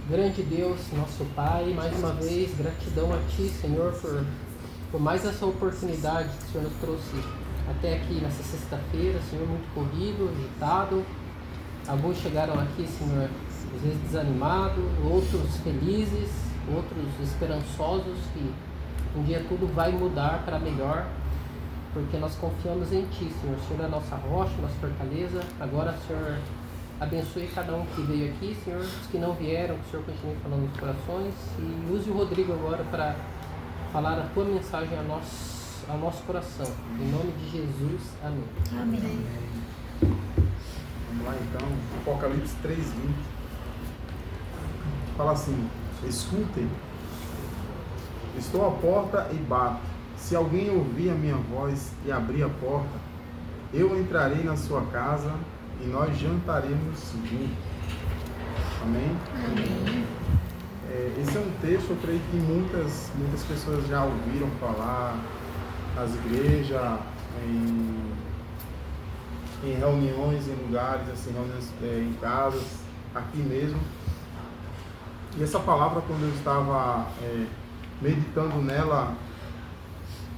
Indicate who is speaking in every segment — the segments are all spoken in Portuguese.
Speaker 1: Grande Deus, nosso Pai, mais uma vez, gratidão a Ti, Senhor, por mais essa oportunidade que o Senhor nos trouxe até aqui nessa sexta-feira, Senhor, muito corrido, agitado. Alguns chegaram aqui, Senhor, às vezes desanimados, outros felizes, outros esperançosos que um dia tudo vai mudar para melhor, porque nós confiamos em Ti, Senhor. O Senhor é a nossa rocha, nossa fortaleza. Agora, Senhor, abençoe cada um que veio aqui, Senhor. Os que não vieram, que o Senhor continue falando nos corações. E use o Rodrigo agora para falar a Tua mensagem ao nosso coração. Em nome de Jesus, amém.
Speaker 2: Amém.
Speaker 3: Vamos lá então, Apocalipse 3:20. Fala assim: escutem, estou à porta e bato. Se alguém ouvir a minha voz e abrir a porta, eu entrarei na sua casa e nós jantaremos juntos. Amém?
Speaker 2: Amém.
Speaker 3: Esse é um texto, eu creio que muitas pessoas já ouviram falar nas igrejas, em reuniões, em lugares, assim, reuniões em casas, aqui mesmo. E essa palavra, quando eu estava meditando nela,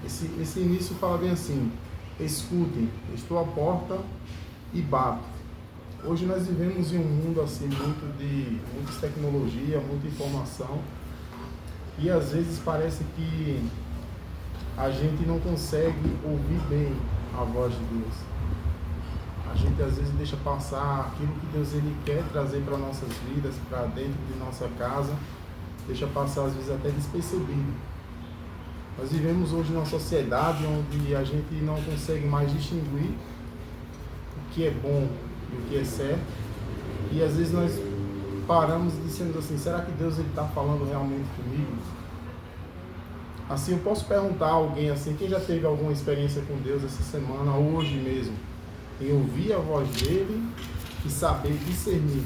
Speaker 3: esse início fala bem assim: escutem, estou à porta e bato. Hoje nós vivemos em um mundo assim, muita tecnologia, muita informação, e às vezes parece que a gente não consegue ouvir bem a voz de Deus. A gente às vezes deixa passar aquilo que Deus ele quer trazer para nossas vidas, para dentro de nossa casa, deixa passar às vezes até despercebido. Nós vivemos hoje numa sociedade onde a gente não consegue mais distinguir o que é bom e o que é certo, e às vezes nós paramos dizendo assim: será que Deus está falando realmente comigo? Assim, eu posso perguntar a alguém assim, quem já teve alguma experiência com Deus essa semana, hoje mesmo, em ouvir a voz dele e saber discernir: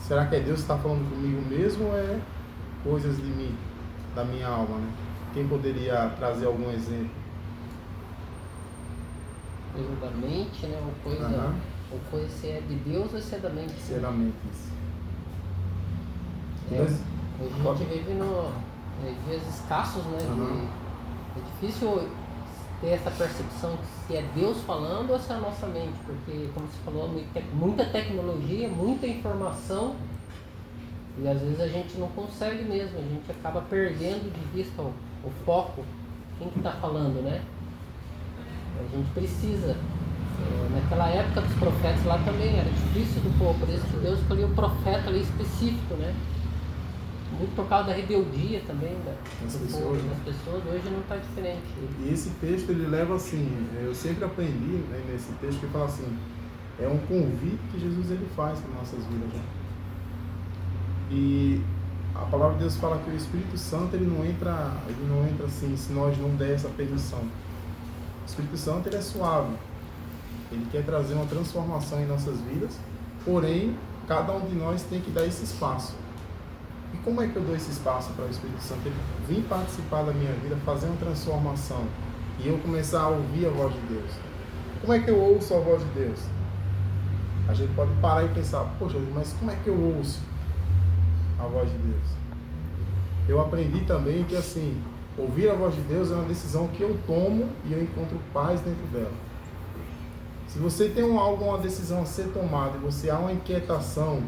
Speaker 3: será que é Deus que está falando comigo mesmo ou é coisas de mim, da minha alma, né? Quem poderia trazer algum exemplo?
Speaker 1: Coisa da mente, né? Ou coisa se é de Deus ou se é da mente.
Speaker 3: Se é da mente, isso.
Speaker 1: Hoje a gente vive dias escassos, né? É difícil ter essa percepção de se é Deus falando ou se é a nossa mente, porque, como você falou, muita tecnologia, muita informação, e às vezes a gente não consegue mesmo, a gente acaba perdendo de vista o foco, quem que está falando, né? A gente precisa. Naquela época dos profetas lá também era difícil do povo, por isso que Deus escolheu um profeta ali específico, né? Muito por causa da rebeldia também das pessoas, hoje não está diferente.
Speaker 3: E esse texto ele leva assim, eu sempre aprendi, né, nesse texto que fala assim, é um convite que Jesus ele faz para nossas vidas, né? E a palavra de Deus fala que o Espírito Santo ele não entra assim se nós não der essa permissão. O Espírito Santo ele é suave, ele quer trazer uma transformação em nossas vidas, porém cada um de nós tem que dar esse espaço. E como é que eu dou esse espaço para o Espírito Santo ele vir participar da minha vida, fazer uma transformação e eu começar a ouvir a voz de Deus? Como é que eu ouço a voz de Deus? A gente pode parar e pensar: poxa, mas como é que eu ouço a voz de Deus? Eu aprendi também que assim, ouvir a voz de Deus é uma decisão que eu tomo e eu encontro paz dentro dela. Se você tem uma decisão a ser tomada e você há uma inquietação,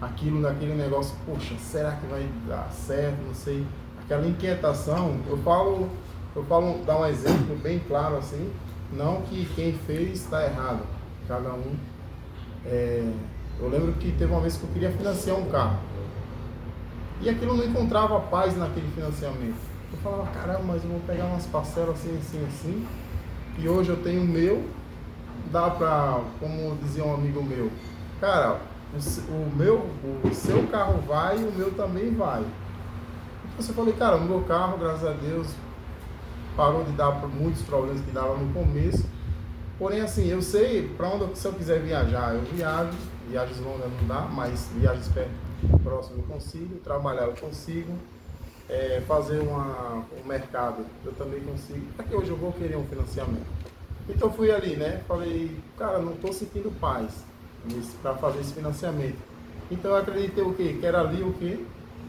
Speaker 3: naquele negócio, poxa, será que vai dar certo? Não sei. Aquela inquietação, eu falo, dar um exemplo bem claro assim, não que quem fez está errado, cada um. Eu lembro que teve uma vez que eu queria financiar um carro e aquilo não encontrava paz naquele financiamento. Eu falava: caramba, mas eu vou pegar umas parcelas assim, e hoje eu tenho o meu, dá pra, como dizia um amigo meu, cara, o seu carro vai e o meu também vai. Então eu falei: cara, o meu carro, graças a Deus, parou de dar muitos problemas que dava no começo. Porém, assim, eu sei para onde, se eu quiser viajar, eu viajo. Viagens longas não dá, mas viagens próximas eu consigo. Trabalhar eu consigo. Fazer um mercado eu também consigo. Para que hoje eu vou querer um financiamento? Então fui ali, né? Falei: cara, não estou sentindo paz para fazer esse financiamento. Então eu acreditei o quê? Que era ali o quê?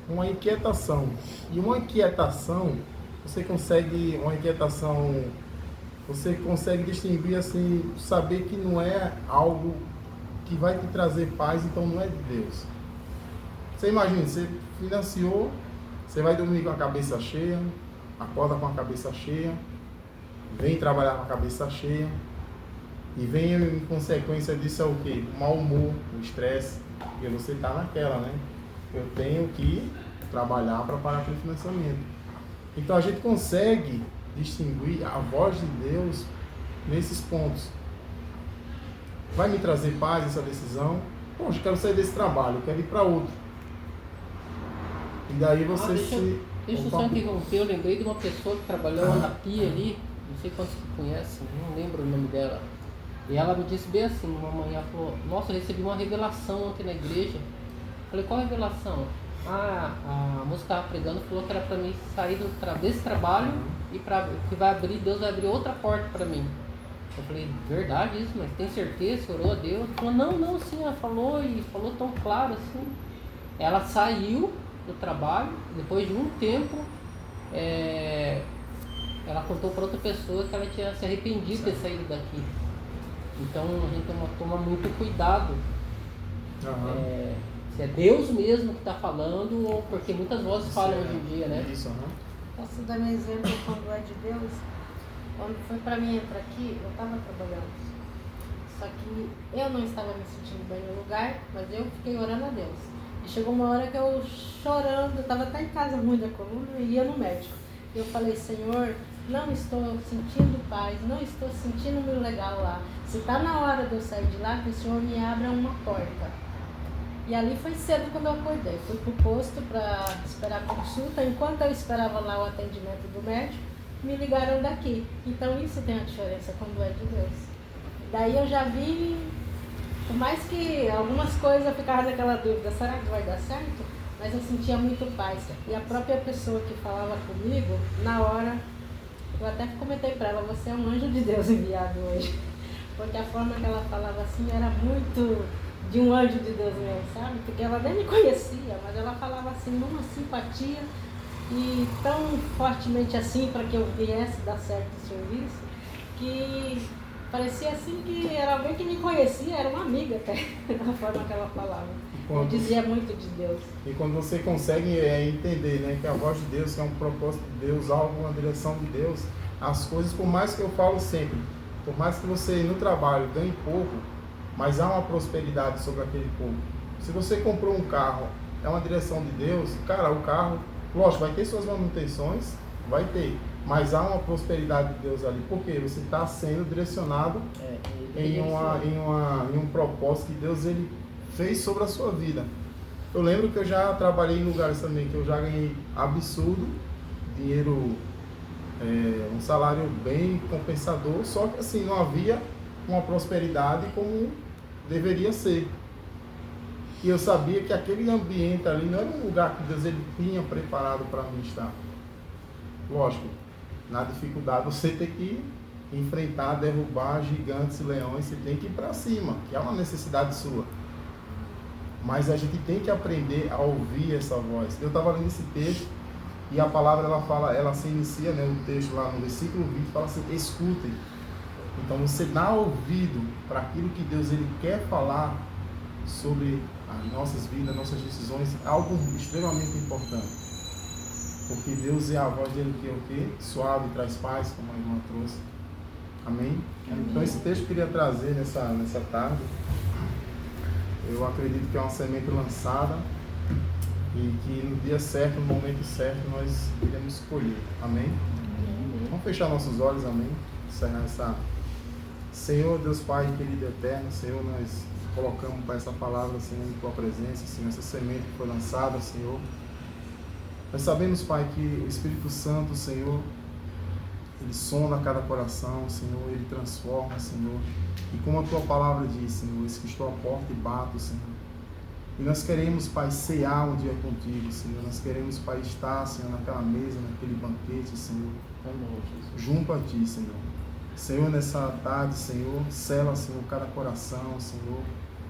Speaker 3: Uma inquietação. E uma inquietação, você consegue distinguir assim, saber que não é algo que vai te trazer paz, então não é de Deus. Você imagina, você financiou, você vai dormir com a cabeça cheia, acorda com a cabeça cheia, vem trabalhar com a cabeça cheia, e vem em consequência disso é o quê? O mau humor, o estresse, porque você está naquela, né? Eu tenho que trabalhar para pagar aquele financiamento. Então a gente consegue distinguir a voz de Deus nesses pontos. Vai me trazer paz essa decisão? Poxa, eu quero sair desse trabalho, eu quero ir para outro. E daí você
Speaker 1: Deixa eu só interromper, eu lembrei de uma pessoa que trabalhou na Pia ali, não sei quantos que conhecem, não lembro o nome dela. E ela me disse bem assim, uma manhã, falou, nossa, eu recebi uma revelação ontem na igreja. Falei, qual revelação? A moça que estava pregando falou que era para mim sair desse trabalho e que Deus vai abrir outra porta para mim. Eu falei, verdade isso, mas tem certeza? Você orou a Deus? Ela falou, não, sim, ela falou e falou tão claro assim. Ela saiu do trabalho, depois de um tempo, ela contou para outra pessoa que ela tinha se arrependido de ter saído daqui. Então a gente toma muito cuidado. Se é Deus mesmo que está falando ou porque muitas vozes falam hoje em dia, né?
Speaker 2: Posso dar um exemplo quando é de Deus? Quando foi para mim entrar aqui, eu estava trabalhando. Só que eu não estava me sentindo bem no lugar, mas eu fiquei orando a Deus. E chegou uma hora que eu chorando, eu estava até em casa ruim da coluna e ia no médico. E eu falei, Senhor, não estou sentindo paz, não estou sentindo-me legal lá. Se está na hora de eu sair de lá, que o Senhor me abra uma porta. E ali foi cedo quando eu acordei. Fui para o posto para esperar a consulta. Enquanto eu esperava lá o atendimento do médico, me ligaram daqui. Então isso tem a diferença quando é de Deus. Daí eu já vi, por mais que algumas coisas eu ficava naquela dúvida, será que vai dar certo? Mas eu sentia muito paz. E a própria pessoa que falava comigo, na hora, eu até comentei para ela, você é um anjo de Deus enviado hoje. Porque a forma que ela falava assim era muito de um anjo de Deus mesmo, sabe? Porque ela nem me conhecia, mas ela falava assim, numa simpatia e tão fortemente assim para que eu viesse dar certo o serviço, que parecia assim que era alguém que me conhecia, era uma amiga até, da forma que ela falava. Eu dizia muito de Deus.
Speaker 3: E quando você consegue entender, né, que a voz de Deus, que é um propósito de Deus, algo, uma direção de Deus, as coisas, por mais que eu falo sempre, por mais que você no trabalho ganhe pouco, mas há uma prosperidade sobre aquele pouco. Se você comprou um carro, é uma direção de Deus, cara, o carro, lógico, vai ter suas manutenções, vai ter, mas há uma prosperidade de Deus ali, porque você está sendo direcionado em um propósito que Deus ele fez sobre a sua vida. Eu lembro que eu já trabalhei em lugares também que eu já ganhei absurdo, dinheiro, um salário bem compensador, só que assim, não havia uma prosperidade como deveria ser. E eu sabia que aquele ambiente ali não era um lugar que Deus ele tinha preparado para mim estar. Lógico, na dificuldade você tem que enfrentar, derrubar gigantes e leões, você tem que ir para cima, que é uma necessidade sua. Mas a gente tem que aprender a ouvir essa voz. Eu estava lendo esse texto e a palavra ela se inicia, né, o texto lá no versículo 20, fala assim, escutem. Então você dá ouvido para aquilo que Deus ele quer falar sobre as nossas vidas, nossas decisões, algo extremamente importante. Porque Deus é a voz dele que é o quê? Suave, traz paz, como a irmã trouxe. Amém? Então esse texto eu queria trazer nessa tarde. Eu acredito que é uma semente lançada e que no dia certo, no momento certo, nós iremos colher. Amém? Vamos fechar nossos olhos, amém? Encerrar essa... Senhor, Deus Pai, querido e eterno, Senhor, nós colocamos para essa palavra, Senhor, em Tua presença, Senhor, essa semente que foi lançada, Senhor. Nós sabemos, Pai, que o Espírito Santo, Senhor, ele sonda cada coração, Senhor, ele transforma, Senhor. E como a Tua palavra diz, Senhor, que estou à porta e bato, Senhor. E nós queremos, Pai, cear um dia contigo, Senhor. Nós queremos, Pai, estar, Senhor, naquela mesa, naquele banquete, Senhor. Junto a Ti, Senhor. Senhor, nessa tarde, Senhor, sela, Senhor, cada coração, Senhor.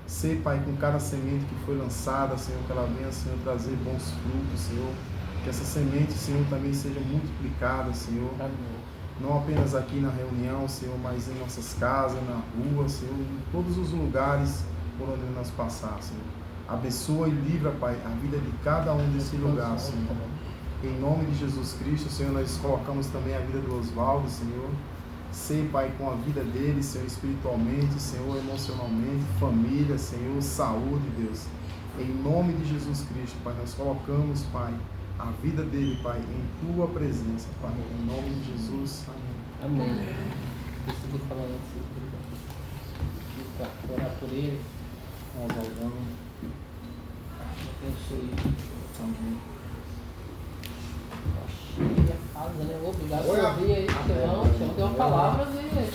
Speaker 3: Ser, Pai, com cada semente que foi lançada, Senhor, que ela venha, Senhor, trazer bons frutos, Senhor. Que essa semente, Senhor, também seja multiplicada, Senhor.
Speaker 1: Amém.
Speaker 3: Não apenas aqui na reunião, Senhor, mas em nossas casas, na rua, Senhor, em todos os lugares por onde nós passar, Senhor. Abençoa e livra, Pai, a vida de cada um desse lugar, Senhor. Em nome de Jesus Cristo, Senhor, nós colocamos também a vida do Oswaldo, Senhor. Sei, Pai, com a vida dele, Senhor, espiritualmente, Senhor, emocionalmente, família, Senhor, saúde, Deus. Em nome de Jesus Cristo, Pai, nós colocamos, Pai, a vida dele, Pai, em Tua presença, Pai. Em nome de Jesus, amém.
Speaker 1: Amém. Decidi falar antes, orar por ele.
Speaker 4: Oswaldão,
Speaker 1: Abençoe
Speaker 4: também.
Speaker 1: a casa, né? Obrigado por ouvir aí, Tião. Tião deu uma palavra, né?